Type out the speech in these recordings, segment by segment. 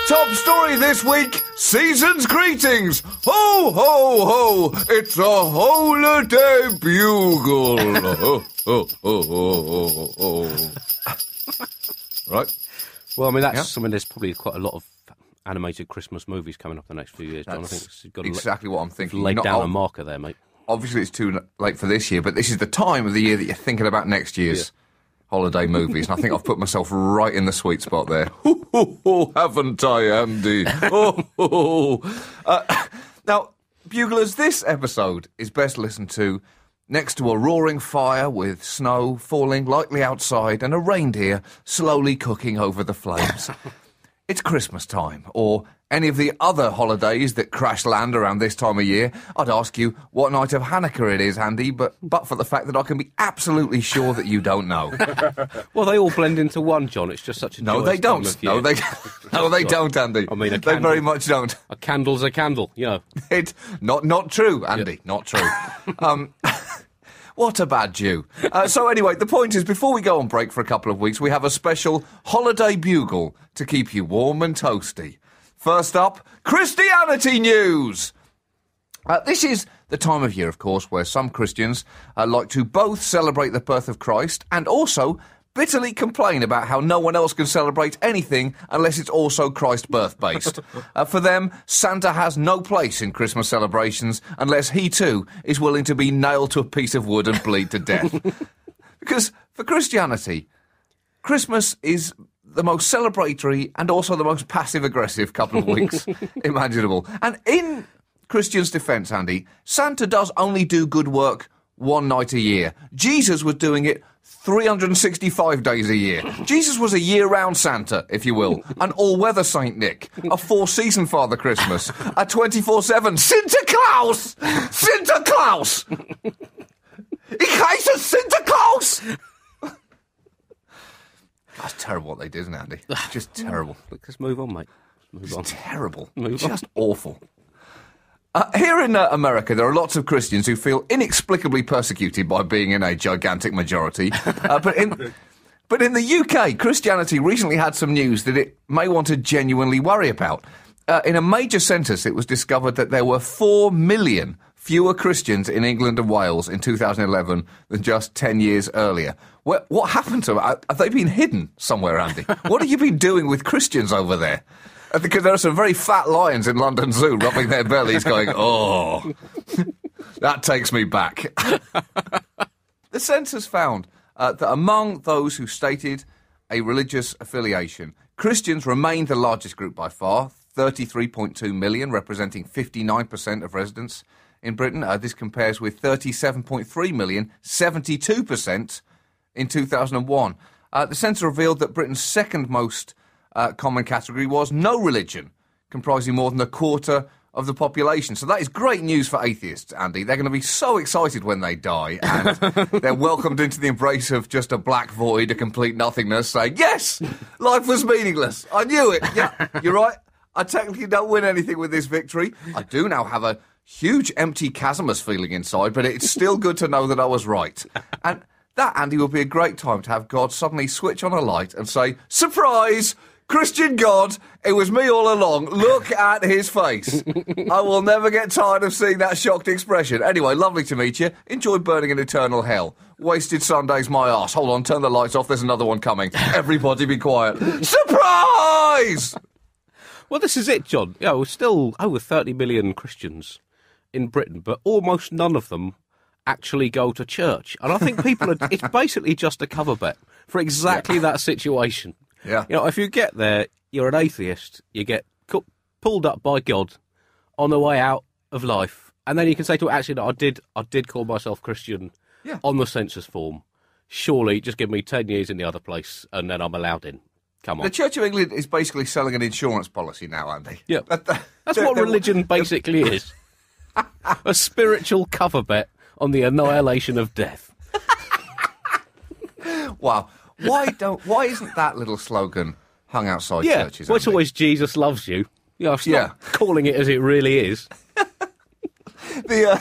Top story this week, season's greetings. Ho, ho, ho, it's a holiday bugle. Ho, ho, ho, ho, ho, ho. Right? Well, I mean, there's probably quite a lot of animated Christmas movies coming up the next few years, John. I think you've got exactly what I'm thinking. Laid down a marker there, mate. Obviously, it's too late for this year, but this is the time of the year that you're thinking about next year's holiday movies, and I think I've put myself right in the sweet spot there. Ho, ho, ho, haven't I, Andy? Ho, ho, ho. Now, Buglers, this episode is best listened to next to a roaring fire with snow falling lightly outside and a reindeer slowly cooking over the flames. It's Christmas time, or any of the other holidays that crash land around this time of year. I'd ask you what night of Hanukkah it is, Andy, but for the fact that I can be absolutely sure that you don't know. Well, they all blend into one, John. It's just such a No, they don't. No, they don't, Andy. I mean, they very much don't. A candle's a candle, you know. It's not true, Andy. Not true. What a bad Jew. So anyway, the point is, before we go on break for a couple of weeks, we have a special holiday bugle to keep you warm and toasty. First up, Christianity news. This is the time of year, of course, where some Christians like to both celebrate the birth of Christ and also bitterly complain about how no one else can celebrate anything unless it's also Christ birth-based. For them, Santa has no place in Christmas celebrations unless he too is willing to be nailed to a piece of wood and bleed to death. Because for Christianity, Christmas is the most celebratory and also the most passive-aggressive couple of weeks imaginable. And in Christians' defence, Andy, Santa does only do good work one night a year. Jesus was doing it 365 days a year. Jesus was a year-round Santa, if you will, an all-weather Saint Nick, a four-season Father Christmas, a 24/7 Santa Claus! Santa Claus! Ich heiße Santa Claus! That's terrible what they did, isn't it, Andy? Just terrible. Let's move on, mate. Move on. Terrible. Move on. Just awful. Here in America, there are lots of Christians who feel inexplicably persecuted by being in a gigantic majority. But in the UK, Christianity recently had some news that it may want to genuinely worry about. In a major census, it was discovered that there were 4 million fewer Christians in England and Wales in 2011 than just 10 years earlier. What happened to them? Have they been hidden somewhere, Andy? What have you been doing with Christians over there? Because there are some very fat lions in London Zoo rubbing their bellies going, oh, that takes me back. The census found that among those who stated a religious affiliation, Christians remained the largest group by far, 33.2 million, representing 59% of residents in Britain. This compares with 37.3 million, 72% in 2001. The census revealed that Britain's second most common category was no religion, comprising more than a quarter of the population. So that is great news for atheists, Andy. They're going to be so excited when they die, and they're welcomed into the embrace of just a black void, a complete nothingness, saying, yes, life was meaningless. I knew it. Yeah, you're right. I technically don't win anything with this victory. I do now have a huge empty chasmus feeling inside, but it's still good to know that I was right. And that, Andy, will be a great time to have God suddenly switch on a light and say, surprise! Christian God, it was me all along. Look at his face. I will never get tired of seeing that shocked expression. Anyway, lovely to meet you. Enjoy burning in eternal hell. Wasted Sunday's my arse. Hold on, turn the lights off. There's another one coming. Everybody be quiet. Surprise! Well, this is it, John. Yeah, we're still over 30 million Christians in Britain, but almost none of them actually go to church. And I think it's basically just a cover bet for exactly that situation. Yeah. You know, if you get there, you're an atheist, you get pulled up by God on the way out of life, and then you can say to it, actually, no, I did call myself Christian on the census form. Surely, just give me 10 years in the other place, and then I'm allowed in. Come on. The Church of England is basically selling an insurance policy now, Andy. Yeah. That's what religion basically is. A spiritual cover bet on the annihilation of death. Wow. Why isn't that little slogan hung outside churches? Well, it's always Jesus loves you. Stop calling it as it really is. The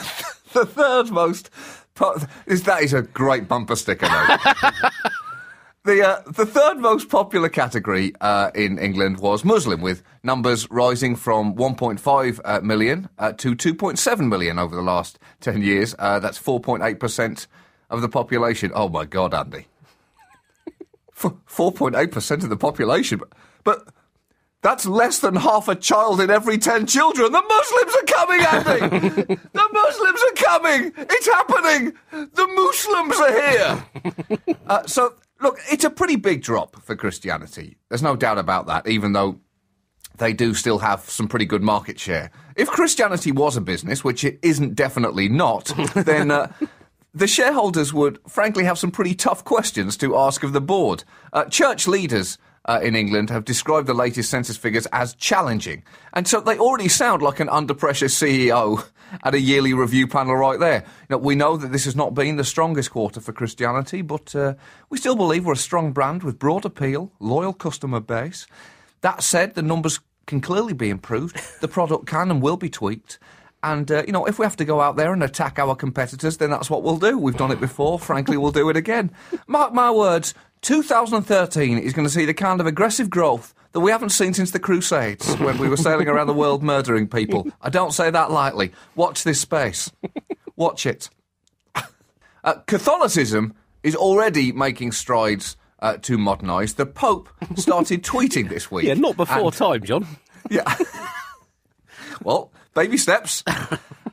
third most... That is a great bumper sticker, though. The third most popular category in England was Muslim, with numbers rising from 1.5 million to 2.7 million over the last 10 years. That's 4.8% of the population. Oh, my God, Andy. 4.8% of the population. But that's less than half a child in every 10 children. The Muslims are coming, Andy! The Muslims are coming! It's happening! The Muslims are here! So, look, it's a pretty big drop for Christianity. There's no doubt about that, even though they do still have some pretty good market share. If Christianity was a business, which it isn't definitely not, then the shareholders would, frankly, have some pretty tough questions to ask of the board. Church leaders in England have described the latest census figures as challenging. And so they already sound like an under-pressure CEO at a yearly review panel right there. We know that this has not been the strongest quarter for Christianity, but we still believe we're a strong brand with broad appeal, loyal customer base. That said, the numbers can clearly be improved. The product can and will be tweaked. And, if we have to go out there and attack our competitors, then that's what we'll do. We've done it before. Frankly, we'll do it again. Mark my words, 2013 is going to see the kind of aggressive growth that we haven't seen since the Crusades, when we were sailing around the world murdering people. I don't say that lightly. Watch this space. Watch it. Catholicism is already making strides to modernise. The Pope started tweeting this week. Yeah, not before time, John. Yeah. Well, baby steps.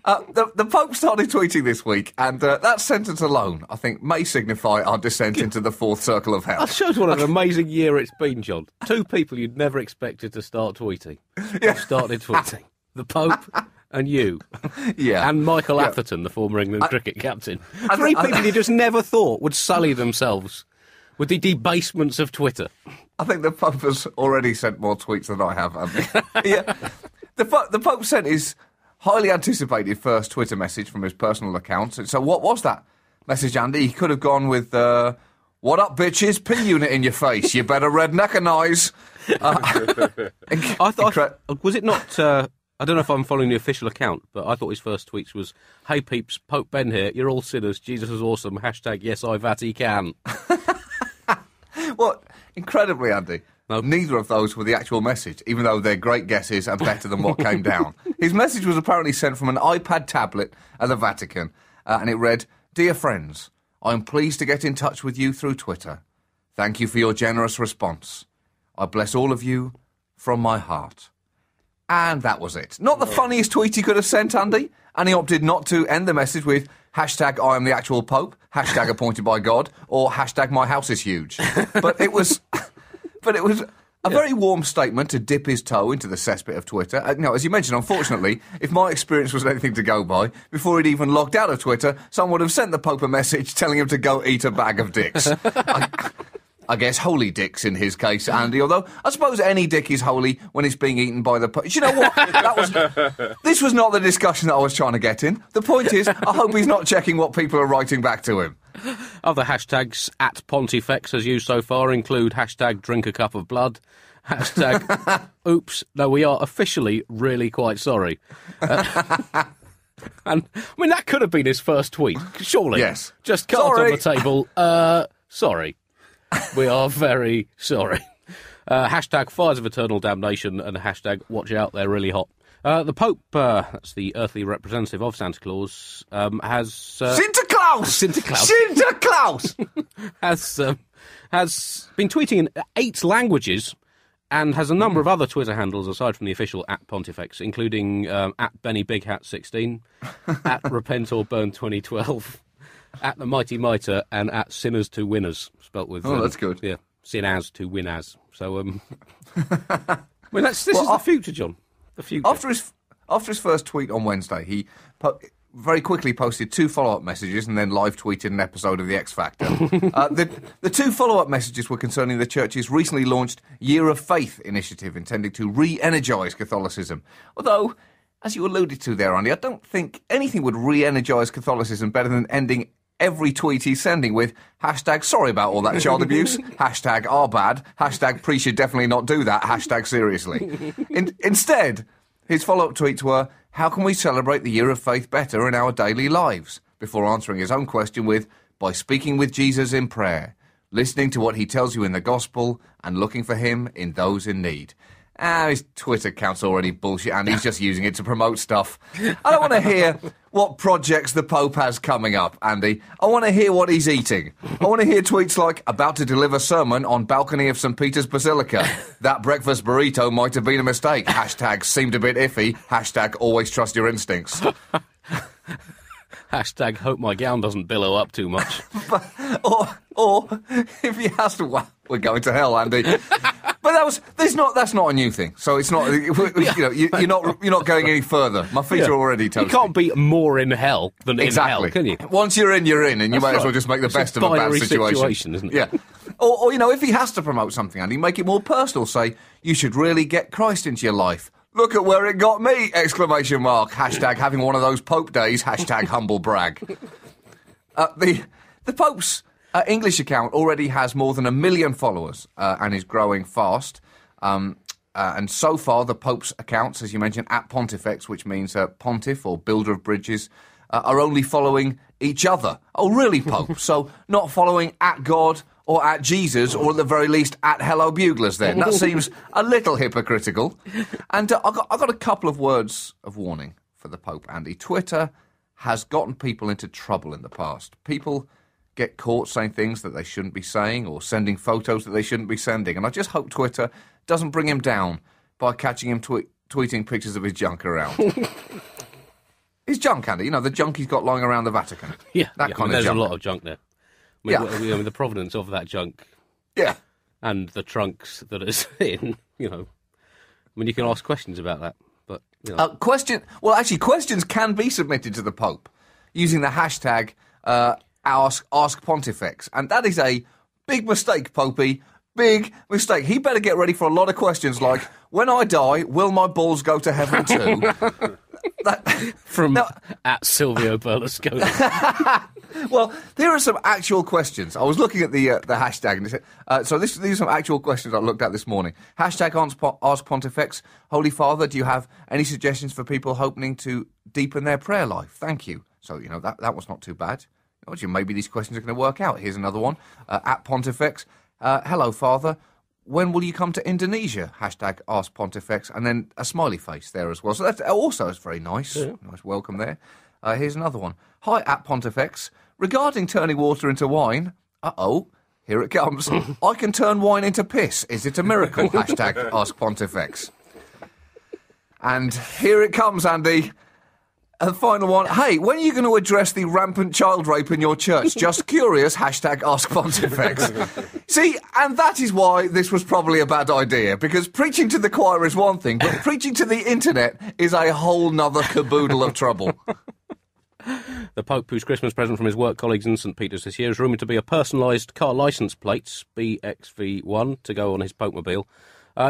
The Pope started tweeting this week, and that sentence alone, I think, may signify our descent into the fourth circle of hell. That shows what an amazing year it's been, John. Two people you'd never expected to start tweeting. Yeah. Started tweeting. The Pope and you. Yeah. And Michael Atherton, the former England cricket captain. Three people you just never thought would sully themselves with the debasements of Twitter. I think the Pope has already sent more tweets than I have, hasn't he? Yeah. The Pope sent his highly anticipated first Twitter message from his personal account. So what was that message, Andy? He could have gone with, what up, bitches? P-unit in your face. You better redneckanize. I thought, was it not... I don't know if I'm following the official account, but I thought his first tweets was, "Hey peeps, Pope Ben here, you're all sinners, Jesus is awesome, hashtag yes I Vatican." Well, incredibly, Andy, neither of those were the actual message, even though they're great guesses and better than what came down. His message was apparently sent from an iPad tablet at the Vatican, and it read, "Dear friends, I'm pleased to get in touch with you through Twitter. Thank you for your generous response. I bless all of you from my heart." And that was it. Not the funniest tweet he could have sent, Andy, and he opted not to end the message with hashtag I am the actual Pope, hashtag appointed by God, or hashtag my house is huge. But it was a very warm statement to dip his toe into the cesspit of Twitter. As you mentioned, unfortunately, if my experience was anything to go by, before he'd even logged out of Twitter, someone would have sent the Pope a message telling him to go eat a bag of dicks. I guess holy dicks in his case, Andy, although I suppose any dick is holy when it's being eaten by the... You know what? This was not the discussion that I was trying to get in. The point is, I hope he's not checking what people are writing back to him. Other hashtags at Pontifex has used so far include hashtag drink a cup of blood, hashtag oops, no, we are officially really quite sorry. And, I mean, that could have been his first tweet, surely. Yes. Just cards on the table, sorry. We are very sorry. Hashtag fires of eternal damnation and hashtag watch out, they're really hot. The Pope, that's the earthly representative of Santa Claus, has... Sinterklaas! Sinterklaas! has been tweeting in 8 languages and has a number of other Twitter handles aside from the official at Pontifex, including at Benny Big Hat 16, at Repent or Burn 2012... at the Mighty Mitre and at Sinners to Winners, spelt with... that's good. Yeah, sin as to win as. So, well, this is the future, John. The future. After his first tweet on Wednesday, he very quickly posted 2 follow-up messages and then live tweeted an episode of The X Factor. The 2 follow-up messages were concerning the Church's recently launched Year of Faith initiative intending to re-energise Catholicism. Although, as you alluded to there, Andy, I don't think anything would re-energise Catholicism better than ending every tweet he's sending with hashtag sorry about all that child abuse, hashtag are bad, hashtag pre should definitely not do that, hashtag seriously. Instead, his follow-up tweets were, how can we celebrate the Year of Faith better in our daily lives? Before answering his own question with, by speaking with Jesus in prayer. listening to what he tells you in the gospel, and looking for him in those in need. His Twitter account's already bullshit, and he's just using it to promote stuff. I don't want to hear what projects the Pope has coming up, Andy. I want to hear what he's eating. I want to hear tweets like, about to deliver sermon on balcony of St. Peter's Basilica. That breakfast burrito might have been a mistake. Hashtag seemed a bit iffy. Hashtag always trust your instincts. Hashtag hope my gown doesn't billow up too much. or if he has to, well, we're going to hell, Andy. But that's not a new thing. So it's not. You're not going any further. My feet are already toasty. You can't be more in hell than in hell, can you? Once you're in, and you might as well just make the best of a bad situation, isn't it? Yeah. Or if he has to promote something, Andy, make it more personal. Say you should really get Christ into your life. Look at where it got me! Exclamation mark. Hashtag having one of those Pope days. Hashtag humble brag. The Pope's English account already has more than 1 million followers and is growing fast. And so far, the Pope's accounts, as you mentioned, at Pontifex, which means pontiff or builder of bridges, are only following each other. Oh, really, Pope? So not following at God or at Jesus, or at the very least at Hello Buglers then. That seems a little hypocritical. And I've got a couple of words of warning for the Pope, Andy. Twitter has gotten people into trouble in the past. People get caught saying things that they shouldn't be saying or sending photos that they shouldn't be sending. And I just hope Twitter doesn't bring him down by catching him tweeting pictures of his junk around. His junk, Andy, the junk he's got lying around the Vatican. Yeah, that kind of there's junk. A lot of junk there. The provenance of that junk. Yeah. And the trunks that it's in, you can ask questions about that. But questions can be submitted to the Pope using the hashtag Ask Pontifex. And that is a big mistake, Popey. Big mistake. He better get ready for a lot of questions like, when I die, will my balls go to heaven too? At Silvio Berlusconi. Well, there are some actual questions. I was looking at the hashtag, and it said, these are some actual questions I looked at this morning. Hashtag Ask Pontifex. Holy Father, do you have any suggestions for people hoping to deepen their prayer life? Thank you. So, that was not too bad. Maybe these questions are going to work out. Here's another one. At Pontifex. Hello, Father. When will you come to Indonesia? Hashtag Ask Pontifex. And then a smiley face there as well. So that's also is very nice. Yeah. Nice welcome there. Here's another one. Hi, at Pontifex. Regarding turning water into wine. Here it comes. I can turn wine into piss. Is it a miracle? Hashtag Ask Pontifex. And here it comes, Andy. And the final one, hey, when are you going to address the rampant child rape in your church? Just curious, hashtag Ask Pontifex. See, and that is why this was probably a bad idea, because preaching to the choir is one thing, but preaching to the internet is a whole nother caboodle of trouble. The Pope, whose Christmas present from his work colleagues in St. Peter's this year is rumoured to be a personalised car licence plate, BXV1, to go on his Popemobile.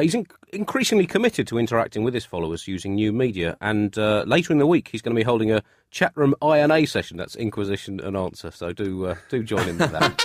He's increasingly committed to interacting with his followers using new media, and later in the week he's going to be holding a chatroom INA session. That's Inquisition and Answer, so do join in with that.